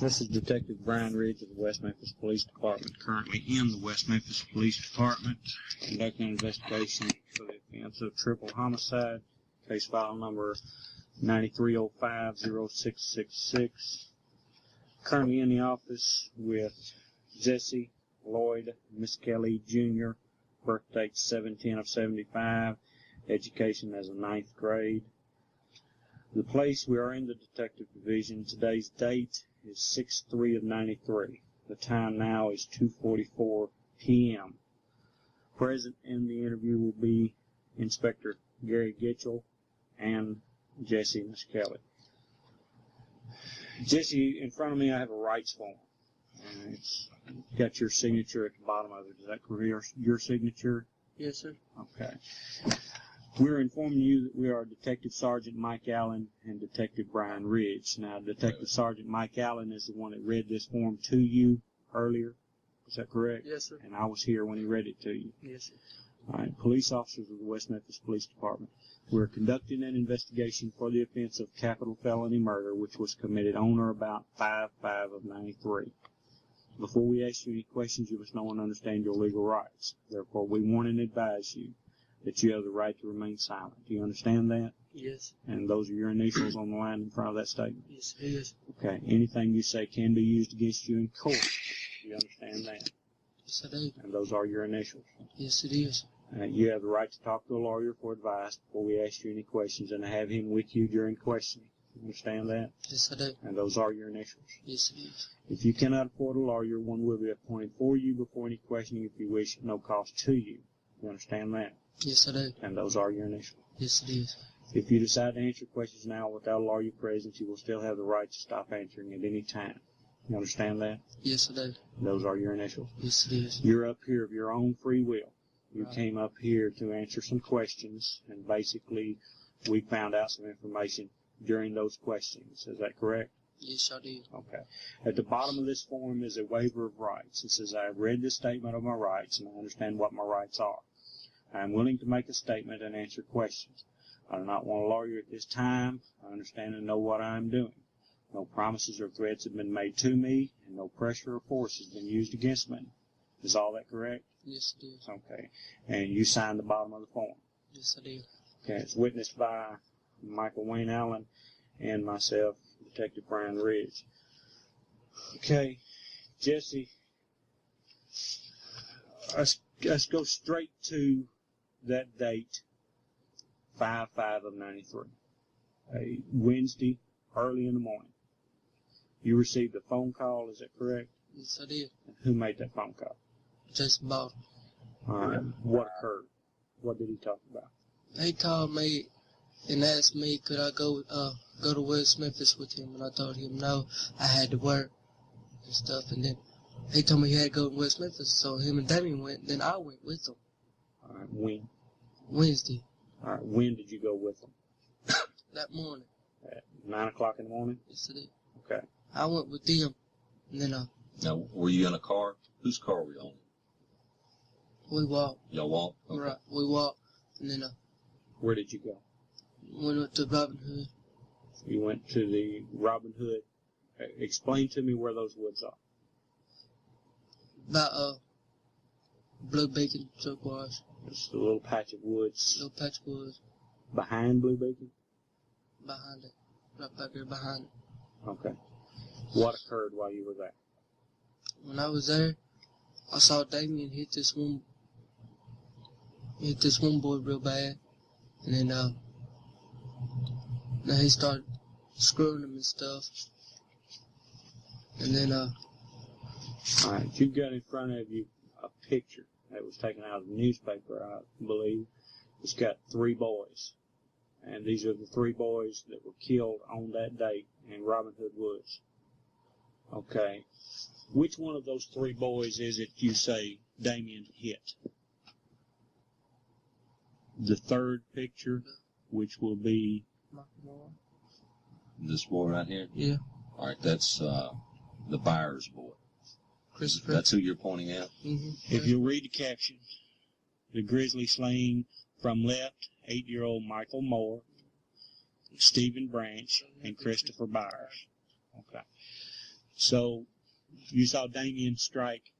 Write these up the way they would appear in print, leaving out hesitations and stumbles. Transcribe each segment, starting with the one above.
This is Detective Brian Ridge of the West Memphis Police Department, currently in the West Memphis Police Department, conducting an investigation for the offense of triple homicide, case file number 9305-0666. Currently in the office with Jessie Lloyd Misskelley Jr., birth date 7/10 of 75, education as a 9th grade. The place we are in the detective division. Today's date is 6/3 of 93. The time now is 2:44 p.m. Present in the interview will be Inspector Gary Gitchell and Jessie Misskelley. Jessie, in front of me I have a rights form. It's got your signature at the bottom of it. Is that correct? Your signature? Yes, sir. Okay. We're informing you that we are Detective Sergeant Mike Allen and Detective Brian Ridge. Now, Detective Sergeant Mike Allen is the one that read this form to you earlier. Is that correct? Yes, sir. And I was here when he read it to you. Yes, sir. All right. Police officers of the West Memphis Police Department. We're conducting an investigation for the offense of capital felony murder, which was committed on or about 5/5 of 93. Before we ask you any questions, you must know and understand your legal rights. Therefore, we warn and advise you that you have the right to remain silent. Do you understand that? Yes. And those are your initials on the line in front of that statement? Yes, it is. Okay. Anything you say can be used against you in court. Do you understand that? Yes, I do. And those are your initials. Yes, it is. You have the right to talk to a lawyer for advice before we ask you any questions and to have him with you during questioning. You understand that? Yes, I do. And those are your initials. Yes, it is. If you cannot afford a lawyer, one will be appointed for you before any questioning if you wish, at no cost to you. You understand that? Yes, I do. And those are your initials. Yes, it is. If you decide to answer questions now without a lawyer present, you will still have the right to stop answering at any time. You understand that? Yes, I do. Those are your initials. Yes, it is. You're up here of your own free will. You Right. came up here to answer some questions, and basically we found out some information during those questions. Is that correct? Yes, I do. Okay. At the bottom of this form is a waiver of rights. It says, I have read this statement of my rights, and I understand what my rights are. I am willing to make a statement and answer questions. I do not want a lawyer at this time. I understand and know what I am doing. No promises or threats have been made to me, and no pressure or force has been used against me. Is all that correct? Yes, it is. Okay. And you signed the bottom of the form. Yes, I do. Okay. It's witnessed by Michael Wayne Allen and myself, Detective Brian Ridge. Okay. Jessie, let's go straight to that date, 5/5 of 93. A Wednesday, early in the morning. You received a phone call, is that correct? Yes, I did. And who made that phone call? Jason Baldwin. All right. What occurred? What did he talk about? He called me and asked me could I go to West Memphis with him, and I told him no, I had to work and stuff. And then he told me he had to go to West Memphis, so him and Damien went. Then I went with him. All right. When? Wednesday. All right. When did you go with him? That morning. At 9 o'clock in the morning? Yes, I did. Okay. I went with them, and then Now, were you in a car? Whose car were you on? we walked. Y'all walked? Okay. Right, we walked, and then Where did you go? we went to Robin Hood. You went to the Robin Hood. Explain to me where those woods are. About Blue Beacon Turquoise. Just a little patch of woods Little patch of woods behind Blue Beacon? behind it. Right back there behind it. Okay. What occurred while you were there? When I was there, I saw Damien hit this one boy real bad, and then now he started screwing him and stuff, and then All right. You've got in front of you a picture that was taken out of the newspaper, I believe. It's got 3 boys, and these are the 3 boys that were killed on that date in Robin Hood Woods. Okay. Which one of those 3 boys is it you say Damien hit? The third picture, which will be... This boy right here? yeah, All right, that's the Byers boy. Christopher. That's who you're pointing at? If you'll read the caption, the grizzly slain from left, 8-year-old Michael Moore, Stephen Branch, and Christopher Byers. Okay. So you saw Damien strike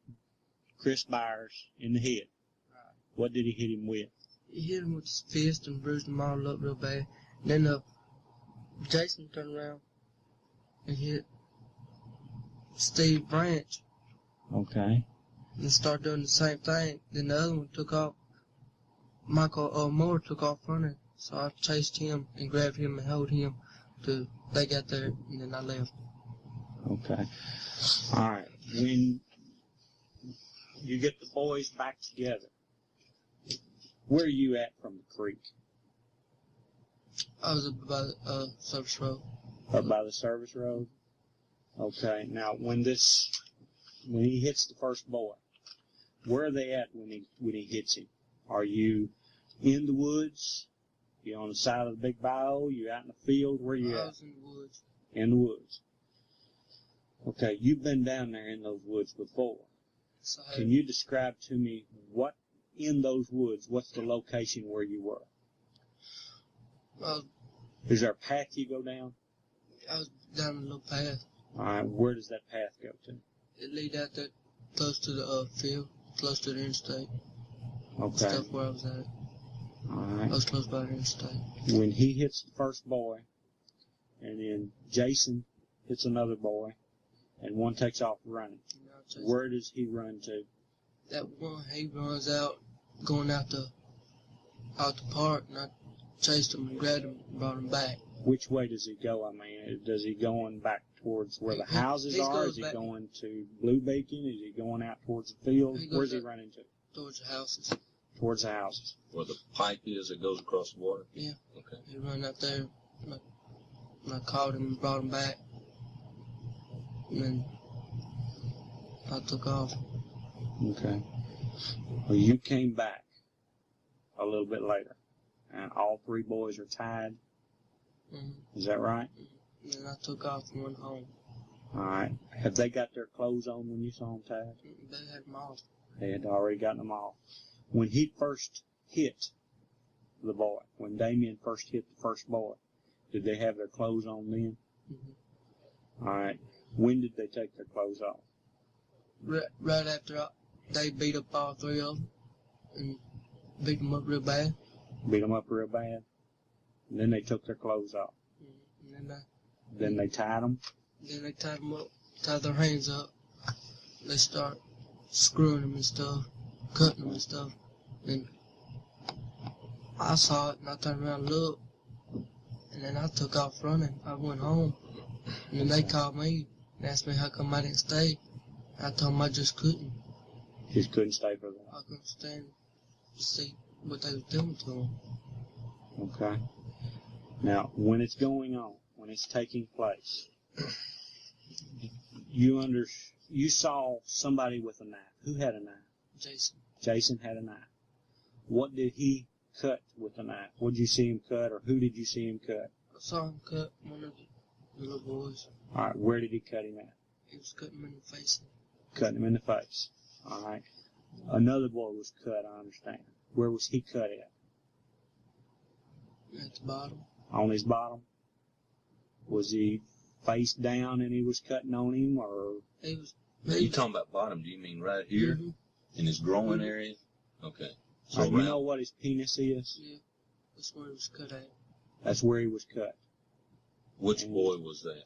Chris Byers in the head. Right. What did he hit him with? He hit him with his fist and bruised him all up real bad. Then Jason turned around and hit Steve Branch Okay. and started doing the same thing. Then the other one took off. Michael Moore took off running. So I chased him and grabbed him and held him till they got there, and then I left. Okay. All right. When you get the boys back together, where are you at from the creek? I was up by the service road. Up by the service road? Okay. Now, when he hits the first boy, where are they at when he hits him? Are you in the woods? You on the side of the big bayou? You out in the field? Where you I at? was in the woods. In the woods. Okay, you've been down there in those woods before. So Can you describe to me what in those woods, what's the location where you were? Is there a path you go down? I was down a little path. All right, where does that path go to? It lead out there close to the field, close to the interstate. Okay. Stuff where I was at. All I right. was close by the interstate. When he hits the first boy, and then Jason hits another boy, and one takes off running, where does he run to? That one, he runs out, going out the park, and I chased him and grabbed him and brought him back. Which way does he go? I mean, does he going back towards where the houses are? Is he going to Blue Beacon? Is he going out towards the field? Where's he running to? Towards the houses. Towards the houses. Where the pipe is that goes across the water? Yeah. Okay. He ran out there, and I called him and brought him back. And then I took off. Okay. Well, you came back a little bit later, and all three boys are tied. Mm-hmm. Is that right? And then I took off and went home. All right. Have they got their clothes on when you saw them tied? They had them off. They had already gotten them off. When he first hit the boy, when Damien first hit the first boy, did they have their clothes on then? Mm-hmm. All right. When did they take their clothes off? Right after they beat up all three of them and beat them up real bad. Beat them up real bad. And then they took their clothes off. And Then they tied them. Then they tied them up, tied their hands up. They start screwing them and stuff, cutting them and stuff. And I saw it and I turned around and looked. And then I took off running. I went home. And then they called me and asked me how come I didn't stay. I told them I just couldn't. Just couldn't stay for that. I couldn't stand to see what they was doing to them. Okay. Now, when it's going on, when it's taking place, you saw somebody with a knife. Who had a knife? Jason. Jason had a knife. What did he cut with the knife? What did you see him cut, or who did you see him cut? I saw him cut one of the little boys. All right, where did he cut him at? He was cutting him in the face. Cutting him in the face. All right. Another boy was cut, I understand. Where was he cut at? At the bottom. On his bottom? Was he face down and he was cutting on him, or? He was. Now, you talking about bottom, do you mean right here? Mm-hmm. In his groin area? Okay. So You know what his penis is? Yeah. That's where he was cut at. That's where he was cut. Which boy was that?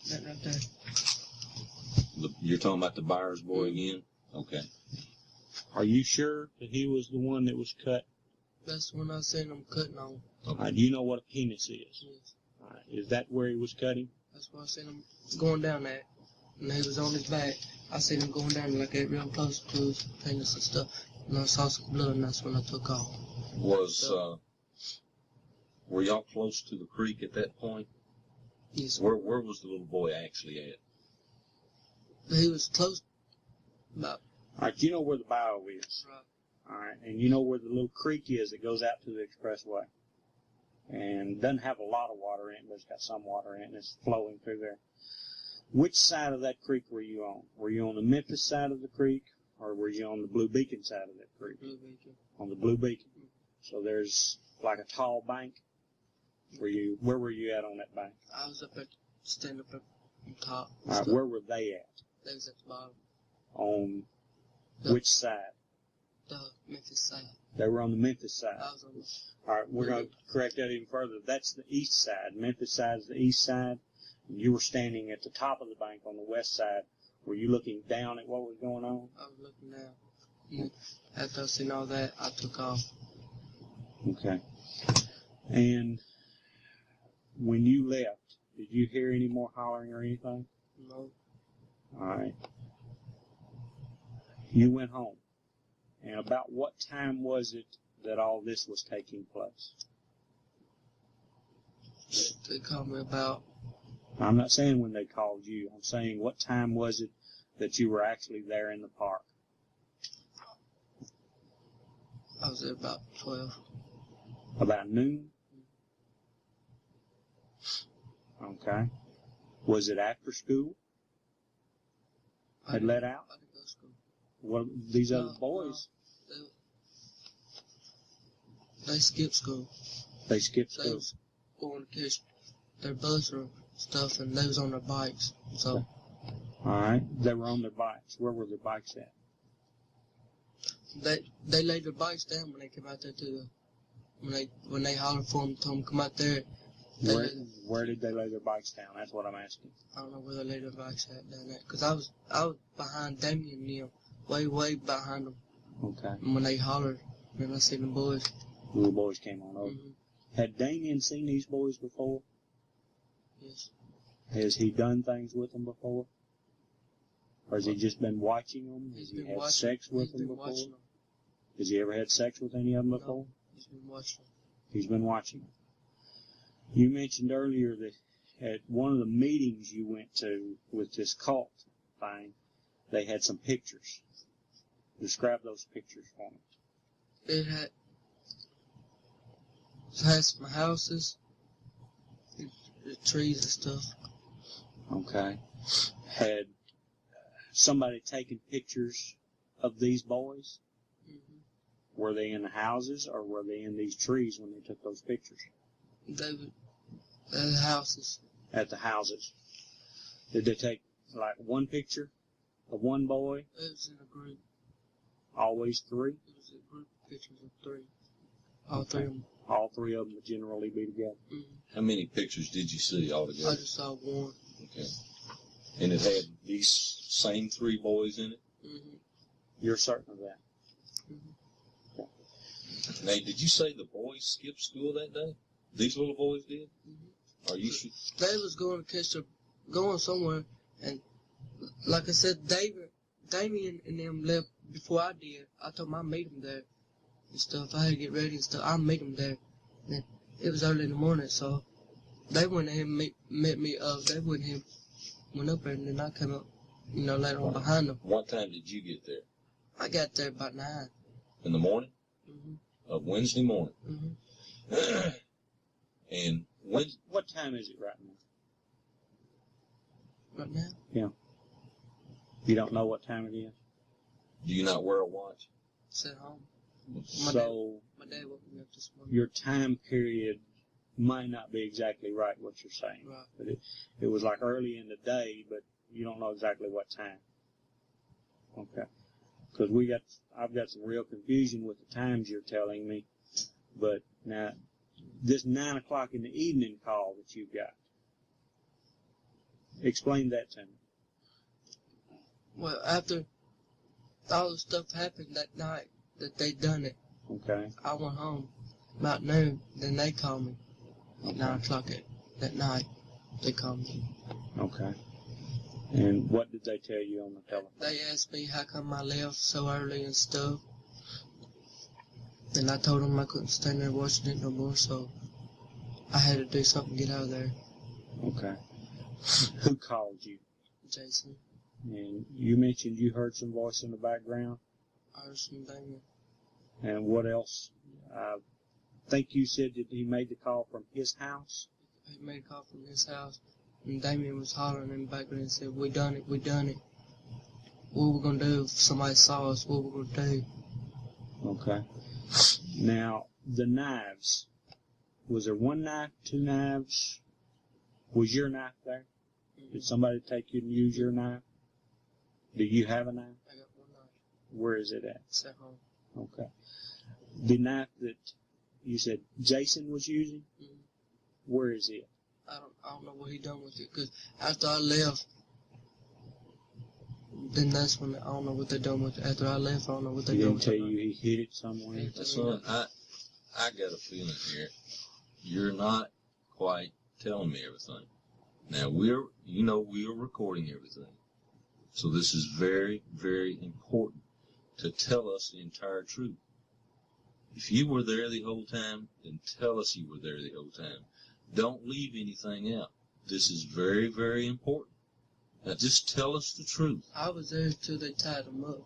That right there. You're talking about the Byers boy again? Okay. Are you sure that he was the one that was cut? That's the one I seen him cutting on. Okay. Do you know what a penis is? Yes. Is that where he was cutting? That's why I seen him going down that. And he was on his back. I seen him going down like that real close to his penis and stuff. And I saw some blood, and that's when I took off. Were y'all close to the creek at that point? Yes. Where was the little boy actually at? He was close. About. All right, you know where the bayou is. Right. All right, and you know where the little creek is that goes out to the expressway. And doesn't have a lot of water in it, but it's got some water in it, and it's flowing through there. Which side of that creek were you on? Were you on the Memphis side of the creek, or were you on the Blue Beacon side of that creek? Blue Beacon. On the Blue Beacon. So there's like a tall bank. Where were you at on that bank? I was stand up on top. All right, where were they at? They was at the bottom. On The- which side? The Memphis side. They were on the Memphis side. I was on the... All right, we're going to correct that even further. That's the east side. Memphis side is the east side. You were standing at the top of the bank on the west side. Were you looking down at what was going on? I was looking down. And after I seen all that, I took off. Okay. And when you left, did you hear any more hollering or anything? No. All right. You went home. And about what time was it that all this was taking place? They called me about... I'm not saying when they called you. I'm saying what time was it that you were actually there in the park? I was there about 12. About noon? Okay. Was it after school? Had let out? I didn't go to school. What, these No, other boys? no, they skipped school. They skipped They school. was going to catch their bus or stuff, and they was on their bikes. So All right. They were on their bikes. Where were their bikes at? they laid their bikes down when they came out there to the when they hollered for them, told them come out there. Where did they lay their bikes down? That's what I'm asking. I don't know where they laid their bikes at down there, cause I was behind Damien and them, way behind them. Okay. And when they hollered, then I seen the boys. The little boys came on over. Mm-hmm. Had Damien seen these boys before? Yes. Has he done things with them before? Or has he just been watching them? Has he had sex with them before? Has he ever had sex with any of them before? No, he's been watching them. He's been watching them. You mentioned earlier that at one of the meetings you went to with this cult thing, they had some pictures. Describe those pictures for me. It had some houses, the trees and stuff. Okay. Had somebody taken pictures of these boys? Mm-hmm. Were they in the houses or were they in these trees when they took those pictures? They the houses. At the houses. Did they take like one picture of one boy? It was in a group. Always three? It was a group of pictures of three. All three of them. All three of them would generally be together. Mm-hmm. How many pictures did you see I altogether? just saw one. Okay. And it had these same three boys in it? Mm-hmm. You're certain of that? Mm-hmm. Now, did you say the boys skipped school that day? These little boys did? Mm-hmm. Are you sure? They was going to catch going somewhere, and like I said, Damien and them left before I did. I told them I'd meet them there and stuff. I had to get ready and stuff. I'd meet them there. And it was early in the morning, so they went and met me up. They went and went up there, and then I came up, later on behind them. What time did you get there? I got there about 9. In the morning? Mm-hmm. Of Wednesday morning? Mm-hmm. And What time is it right now? Right now? Yeah. You don't know what time it is? do you not wear a watch? It's at home. So My dad woke me up this morning. your time period might not be exactly right what you're saying. Right. But it was like early in the day, but you don't know exactly what time. Okay. Because I've got some real confusion with the times you're telling me. But now, this 9 o'clock in the evening call that you've got, explain that to me. Well, after all the stuff happened that night that they done it, Okay. I went home about noon. Then they called me at 9 o'clock that night. They called me. Okay. And what did they tell you on the telephone? They asked me how come I left so early and stuff. And I told them I couldn't stand there watching it no more, so I had to do something to get out of there. Okay. Who called you? Jason, And you mentioned you heard some voice in the background. I heard some Damien. And what else? I think you said that he made the call from his house. He made a call from his house, and Damien was hollering in the background and said, we done it, we done it. What we gonna do if somebody saw us? What we gonna do? Okay. Now, the knives. Was there one knife, two knives? Was your knife there? Did somebody take you and use your knife? Do you have a knife? I got one knife. Where is it at? It's at home. Okay. The knife that you said Jason was using, Mm-hmm. where is it? I don't know what he done with it, because after I left, then that's when, I don't know what they done with it. After I left, I don't know what they He done didn't with tell it. you he hid it somewhere? He didn't tell Son, I got a feeling here. You're not quite telling me everything. Now we're recording everything. So this is very, very important to tell us the entire truth. If you were there the whole time, then tell us you were there the whole time. Don't leave anything out. This is very, very important. Now just tell us the truth. I was there till they tied him up.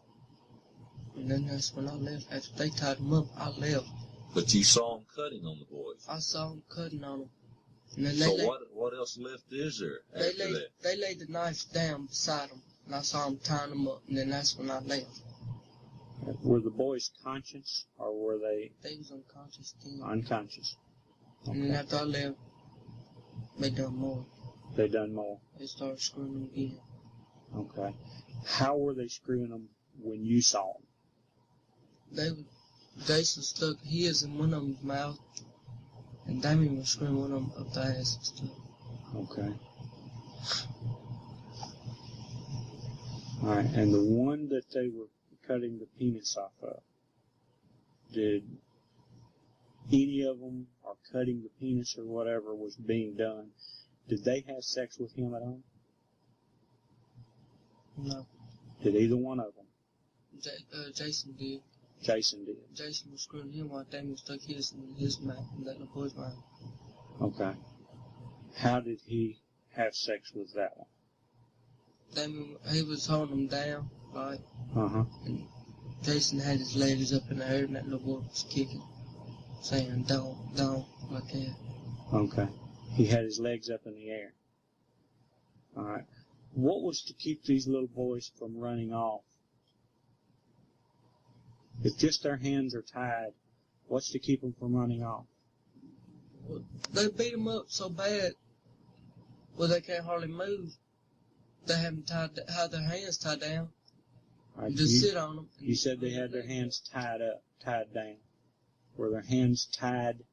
And then that's when I left. After they tied him up, I left. But you saw them cutting on the boys. I saw him cutting on them. And then So what else left is there after that? They laid the knives down beside them. And I saw them tying them up. And then that's when I left. Were the boys conscious, or were they They was unconscious then. unconscious? And then after I left, they done more. They done more. They started screwing them again. Okay. How were they screwing them when you saw them? Jason stuck his in one of them's mouth, and Damien was screwing one of them up the ass and stuff. Okay. All right. And the one that they were cutting the penis off of, did any of them, or cutting the penis or whatever was being done, did they have sex with him at all? No. Did either one of them? Jason did. Jason did. Jason was screwing him while Damien stuck his in his mouth, in that little boy's mouth. Okay. How did he have sex with that one? Damien, he was holding him down, right? Uh-huh. And Jason had his legs up in the air, and that little boy was kicking, saying, don't, like that. Okay. He had his legs up in the air. All right. What was to keep these little boys from running off? If just their hands are tied, what's to keep them from running off? Well, they beat him up so bad, well, they can't hardly move. They have their hands tied down. All right, Just sit on them. You said they had their hands tied down. Were their hands tied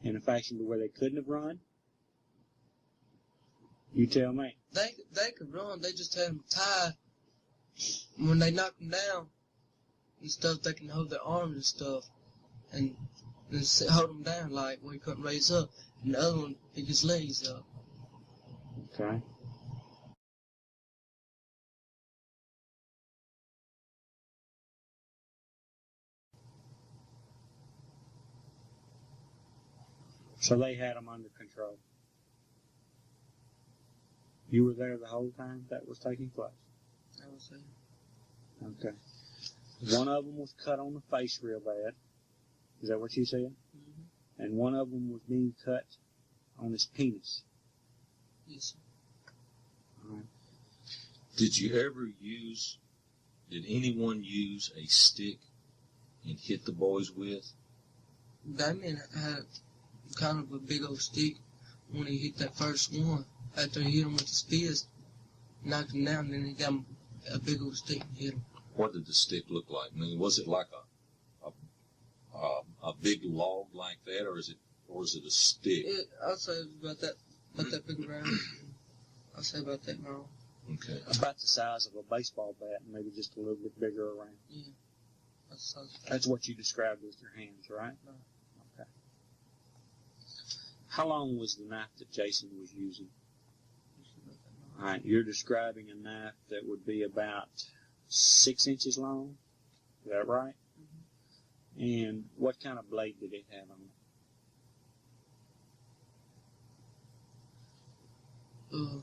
in a fashion to where they couldn't have run? You tell me. They could run. They just had them tied. When they knocked them down and stuff, they can hold their arms and stuff and hold them down like where he couldn't raise up. And the other one pick his legs up. Okay. So they had them under control. You were there the whole time that was taking place? I would say. Okay. One of them was cut on the face real bad. Is that what you said? Mm-hmm. And one of them was being cut on his penis. Yes, sir. All right. Did anyone use a stick and hit the boys with? Damien had kind of a big old stick when he hit that first one. After he hit him with his fist, knocked him down, then he got a big old stick and hit him. What did the stick look like? I mean, was it like a big log like that, or is it a stick? I'd say it was about that big around. I'd say about that long. Okay. About the size of a baseball bat, maybe just a little bit bigger around. Yeah. That's what you described with your hands, right? No. Okay. How long was the knife that Jason was using? All right, you're describing a knife that would be about 6 inches long. Is that right? Mm-hmm. And what kind of blade did it have on it?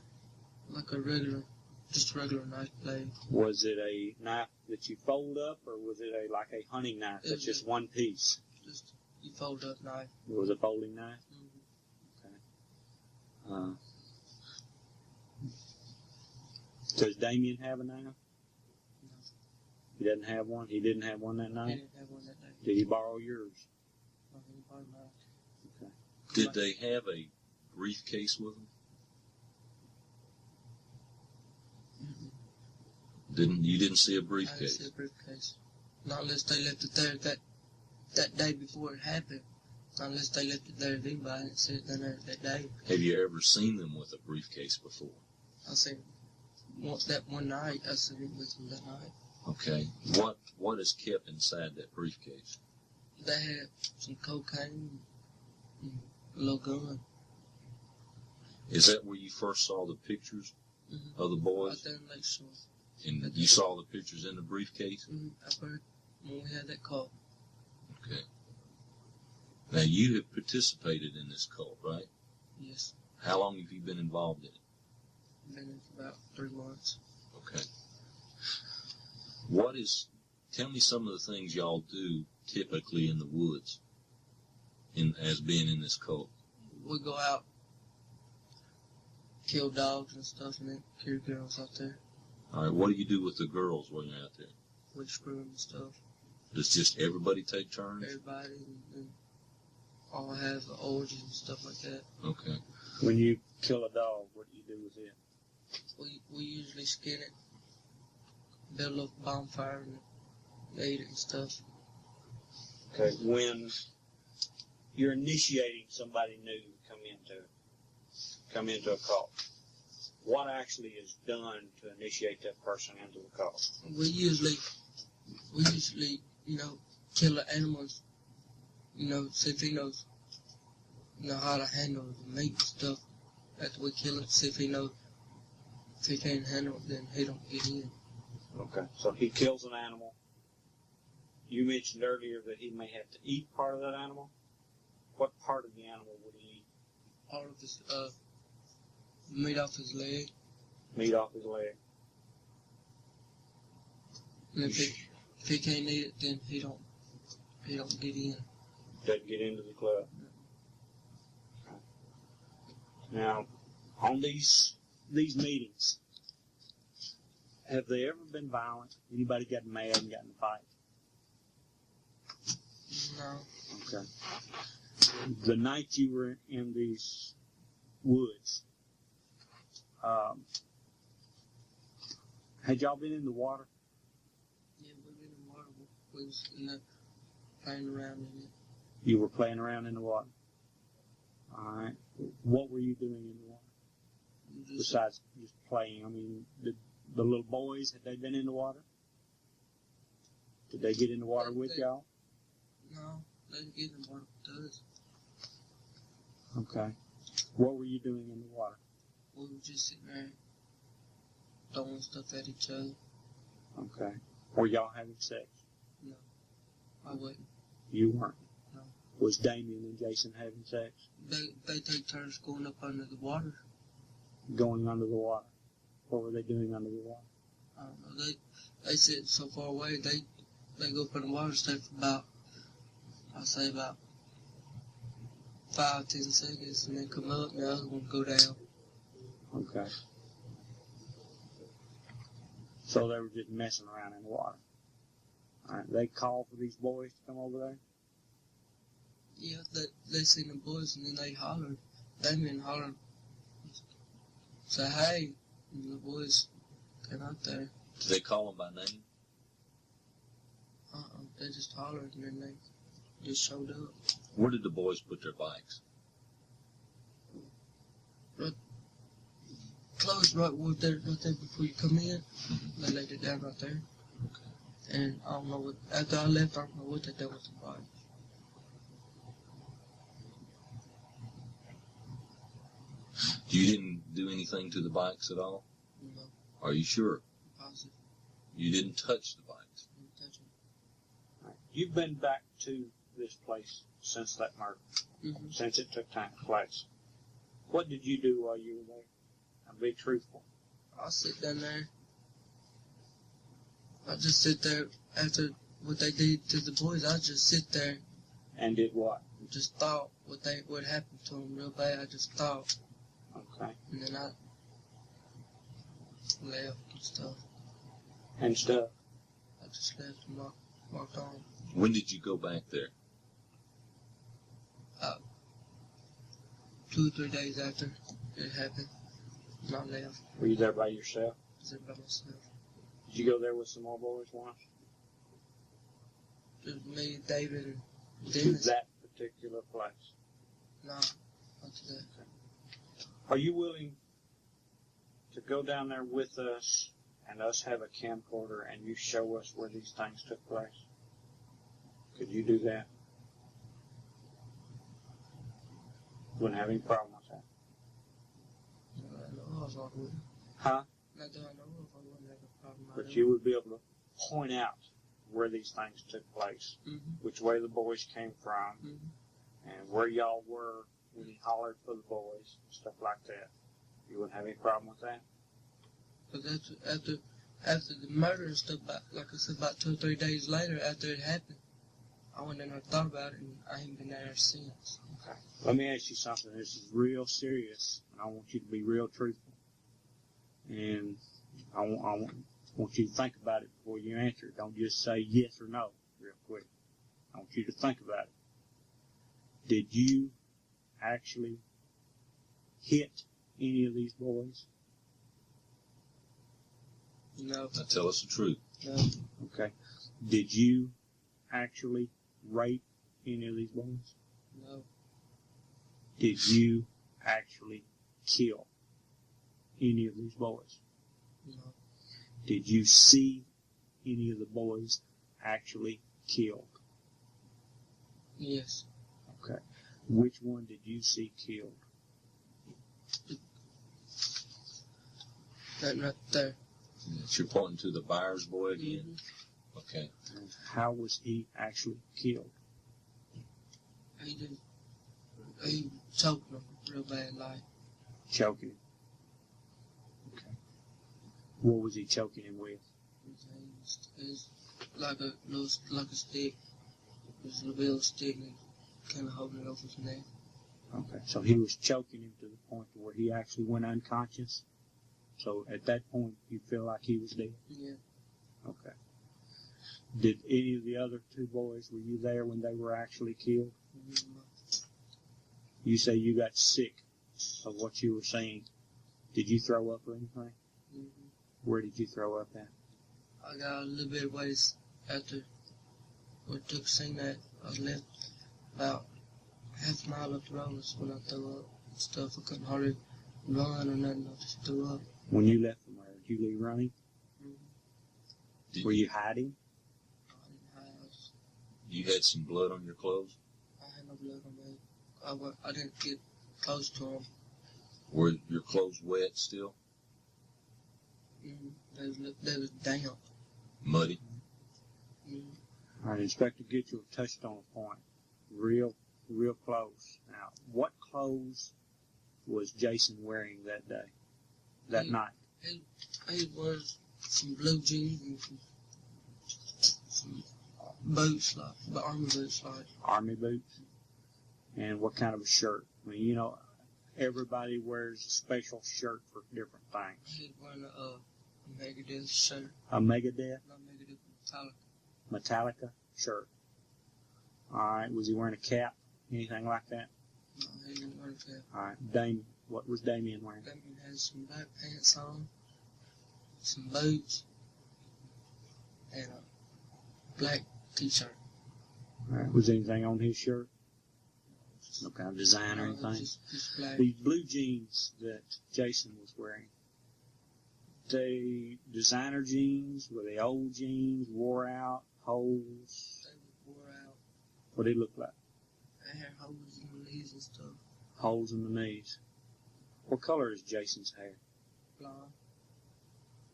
Like just a regular knife blade. Was it a knife that you fold up, or was it like a hunting knife that's just one piece? Just you fold up knife. It was a folding knife? Mm-hmm. Okay. Does Damien have a knife? No. He doesn't have one? He didn't have one that night? He didn't have one that day. Did he borrow yours? No, he didn't borrow mine. Okay. Did they have a briefcase with them? You didn't see a I didn't briefcase? see a briefcase. Not unless they left it there that day before it happened. Not unless they left it there with anybody. I didn't see it down there that day. Have you ever seen them with a briefcase before? I seen that one night. I seen it with them that night. Okay. What is kept inside that briefcase? They had some cocaine and a little gun. Is that where you first saw the pictures of the boys? Right there in Lakeshore. And you saw the pictures in the briefcase? I heard when we had that call. Okay. Now, you have participated in this cult, right? Yes. How long have you been involved in it? Been in for about 3 months. Okay. Tell me some of the things y'all do typically in the woods as being in this cult. We go out, kill dogs and stuff, and then kill girls out there. All right, what do you do with the girls when you're out there? We screw them and stuff. Does just everybody take turns? Everybody, and all have orgies and stuff like that. Okay. When you kill a dog, what do you do with it? We usually skin it, build a little bonfire, and eat it and stuff. Okay. When you're initiating somebody new to come into a cult, what actually is done to initiate that person into the cult? We usually, kill the animals, see if he knows, how to handle the meat and stuff. After we kill it, see if he knows. If he can't handle it, then he don't get in. Okay. So he kills an animal. You mentioned earlier that he may have to eat part of that animal. What part of the animal would he eat? Part of his, meat off his leg. Meat off his leg. And if he can't eat it, then he don't get in. Doesn't get into the club. Okay. Now, on these meetings, have they ever been violent? Anybody got mad and got in a fight? No. Okay. The night you were in these woods, had y'all been in the water? Yeah, we've been in water. We was playing around in it. You were playing around in the water. All right. What were you doing in the water? Besides just playing, I mean, the little boys, had they been in the water? Did they get in the water with y'all? No, they didn't get in the water with us. Okay. What were you doing in the water? We were just sitting there throwing stuff at each other. Okay. Were y'all having sex? No, I wasn't. You weren't? No. Was Damien and Jason having sex? They take turns going up under the water. Going under the water? What were they doing under the water? I don't know. They sit so far away. They go up in the water, stay for about 5-10 seconds, and then come up, and the other one go down. Okay. So they were just messing around in the water. All right. They called for these boys to come over there? Yeah, they seen the boys, and then they hollered. Damien hollered, say, hey, and the boys came out there. Did they call them by name? They just hollered, and then they just showed up. Where did the boys put their bikes? Close right there before you come in. They laid it down right there. Okay. And I don't know what, after I left, I don't know what they did with the bike. You didn't do anything to the bikes at all? No. Are you sure? Positive. You didn't touch the bikes? Didn't touch them. All right. You've been back to this place since that murder, since it took place. What did you do while you were there? Now, be truthful. I sit down there. I just sit there after what they did to the boys. I just sit there. And did what? Just thought what happened to them real bad. I just thought. Okay. And then I left and stuff. And stuff? I just left and walked on. When did you go back there? 2 or 3 days after it happened, and I left. Were you there by yourself? I was there by myself. Did you go there with some more boys once? Just me, David, and To Dennis. that particular place? No, not to that. Are you willing to go down there with us and us have a camcorder and you show us where these things took place? Could you do that? Wouldn't have any problem with that. I know if I would. Huh? Not that I know if I wouldn't have a problem. But you would be able to point out where these things took place, which way the boys came from, and where y'all were when he hollered for the boys, stuff like that. You wouldn't have any problem with that? Because after the murder and stuff, like I said, about 2 or 3 days later after it happened, I went in there and thought about it, and I ain't been there since. Okay. Let me ask you something. This is real serious, and I want you to be real truthful. And I want you to think about it before you answer it. Don't just say yes or no real quick. I want you to think about it. Did you actually hit any of these boys? No. Now tell us the truth. No. Okay. Did you actually rape any of these boys? No. Did you actually kill any of these boys? No. Did you see any of the boys actually killed? Yes. Okay. Which one did you see killed? That right there. You're pointing to the Byers boy again? Okay. And how was he actually killed? He choked him real bad, like. Choking him. Okay. What was he choking him with? It's like a stick. It's a little stick and kind of holding it over his neck. Okay. So he was choking him to the point where he actually went unconscious. So at that point, you feel like he was dead? Yeah. Okay. Did any of the other 2 boys, were you there when they were actually killed? You say you got sick of what you were saying. Did you throw up or anything? Where did you throw up at? I got a little bit of ways after we took scene that I left about half a mile up the road. That's when I threw up and stuff. I couldn't hardly run or nothing. I just threw up. When you left from where? Did you leave running? Were you hiding? I didn't hide. You had some blood on your clothes? I had no blood on me. I didn't get close to him. Were your clothes wet still? They was damp. Muddy? All right, Inspector Gitchell touched on a point. Real close. Now, what clothes was Jason wearing that day? That night? He was some blue jeans and some boots, like army boots, like. Army boots? And what kind of a shirt? I mean, you know, everybody wears a special shirt for different things. He was wearing a Megadeth shirt. A Megadeth? Not Megadeth, Metallica. Metallica shirt. All right. Was he wearing a cap? Anything like that? No, he didn't wear a cap. All right. Damien. What was Damien wearing? Damien had some black pants on, some boots, and a black t-shirt. All right. Was anything on his shirt? No kind of design or No, anything? just black. These blue jeans that Jason was wearing, they designer jeans? Were they old jeans, wore out, holes? They wore out. What did he look like? They had holes in the knees and stuff. Holes in the knees. What color is Jason's hair? Blonde.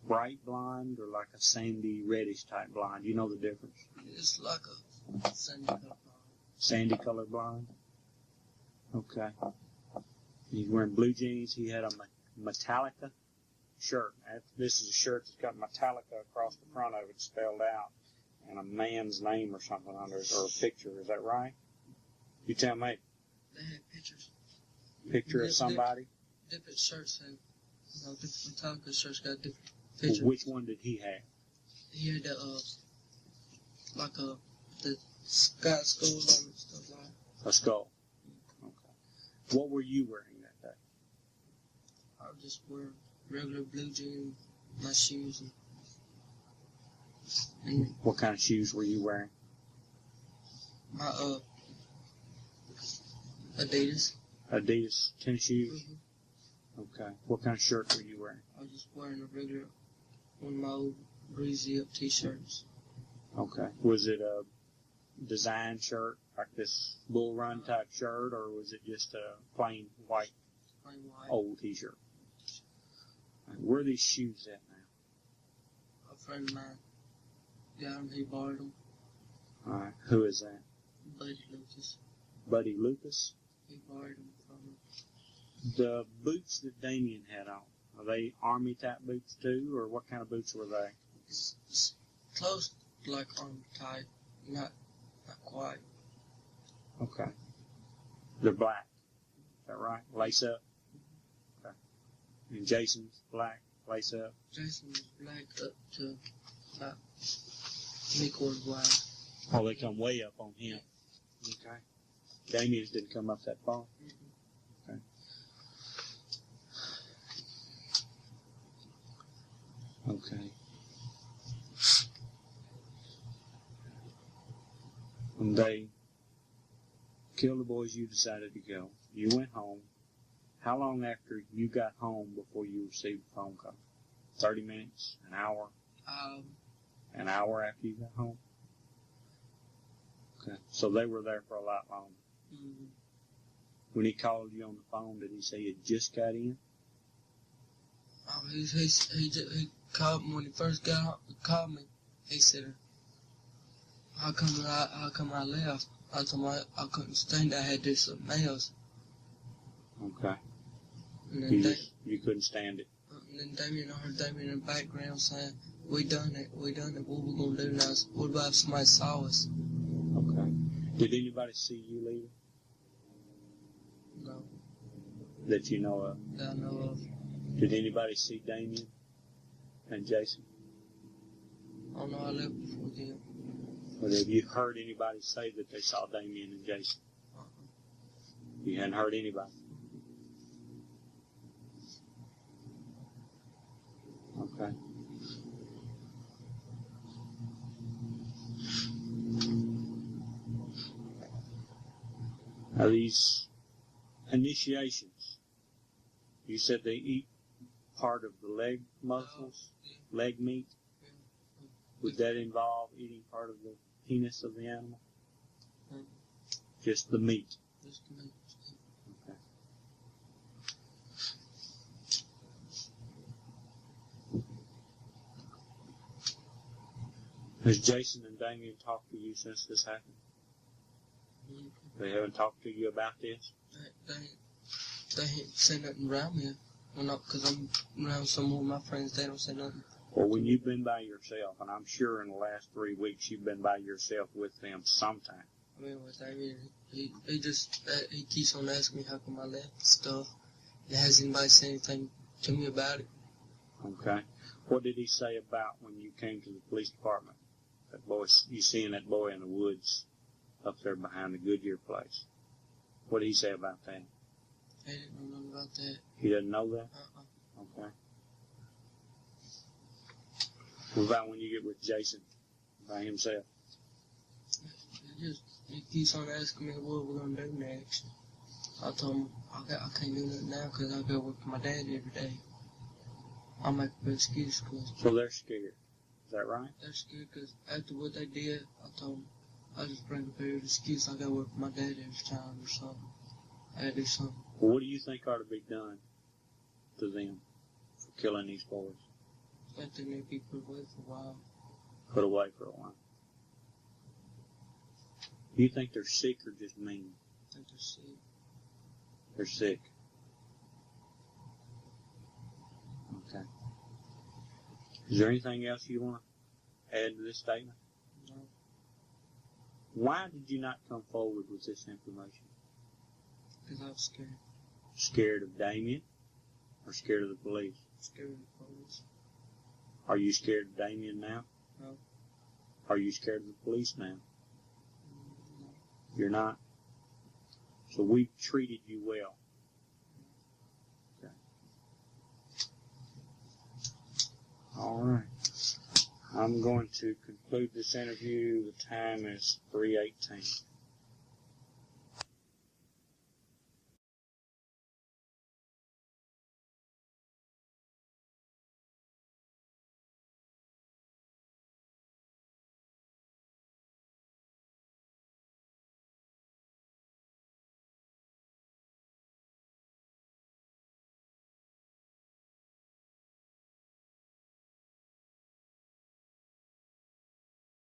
Bright blonde or like a sandy reddish type blonde? You know the difference? It's like a sandy color blonde. Sandy color blonde? Okay. He's wearing blue jeans. He had a Metallica shirt. This is a shirt that's got Metallica across the front of it spelled out and a man's name or something under it, or a picture. Is that right? You tell me. They had pictures. Picture of somebody? Different shirts have, different Metallica shirts got different pictures. Well, which one did he have? He had the sky skull on and stuff like that. A skull. Okay. What were you wearing that day? I just wear regular blue jeans, my shoes, and And What kind of shoes were you wearing? my Adidas. Adidas tennis shoes? Mm-hmm. Okay. What kind of shirt were you wearing? I was just wearing a regular one of my old breezy up t-shirts. Okay. Was it a design shirt, like this bull run type shirt, or was it just a plain white Plain white. old t-shirt? Where are these shoes at now? A friend of mine got them. He borrowed them. All right. Who is that? Buddy Lucas. Buddy Lucas? He borrowed them from him. The boots that Damien had on, are they army type boots too, or what kind of boots were they? It's close to like army type. Not quite. Okay. They're black. Is that right? Lace up? Okay. And Jason's black, lace up? Jason was black up to about 3/4 wide. Oh, they come way up on him. Okay. Damien's didn't come up that far. Mm-hmm. Okay. Okay. When they killed the boys, you decided to go. You went home. How long after you got home before you received a phone call? 30 minutes? An hour? An hour after you got home? Okay. So they were there for a lot longer. Mm-hmm. When he called you on the phone, did he say you just got in? Oh, he called me when he first called me. He said, how come I left? I told him I couldn't stand it. I had to do something else. Okay. And then, You couldn't stand it. and then I heard Damien in the background saying, we done it. What we going to do now? What about if somebody saw us? Okay. Did anybody see you leaving No, that you know of? that I know of. Did anybody see Damien and Jason? I don't know, I left before them. Or have you heard anybody say that they saw Damien and Jason? Uh-uh. You hadn't heard anybody? Okay. Now these initiations, you said they eat part of the leg muscles, leg meat. Would that involve eating part of the penis of the animal? Hmm. Just the meat. Just the meat. Okay. Has Jason and Damien talked to you since this happened? Mm-hmm. They haven't talked to you about this? They ain't say nothing around me. Well, not because I'm around some more of my friends. They don't say nothing. Well, when you've been by yourself, and I'm sure in the last 3 weeks you've been by yourself with them sometime. I mean, with Damien, he keeps on asking me how come I left and stuff. And has anybody said anything to me about it? Okay. What did he say about when you came to the police department? That boy, you seen that boy in the woods up there behind the Goodyear place. What did he say about that? He didn't know nothing about that. He doesn't know that? Okay. What about when you get with Jason by himself? He keeps on asking me what we're going to do next. I told him I can't do nothing now because I go work with my dad every day. I'll make a good excuse because So they're scared. Is that right? they're scared because after what they did, I told them I just bring a very excuse. I go work with my dad every time or something. I gotta do something. Well, what do you think ought to be done to them for killing these boys? I think they need to be put away for a while. Put away for a while. Do you think they're sick or just mean? I think they're sick. They're sick. Okay. Is there anything else you want to add to this statement? No, Why did you not come forward with this information? because I was scared. Scared of Damien or scared of the police? Scared of the police. Are you scared of Damien now? No. Are you scared of the police now? No. You're not? So we treated you well. Okay. All right. I'm going to conclude this interview. The time is 3:18.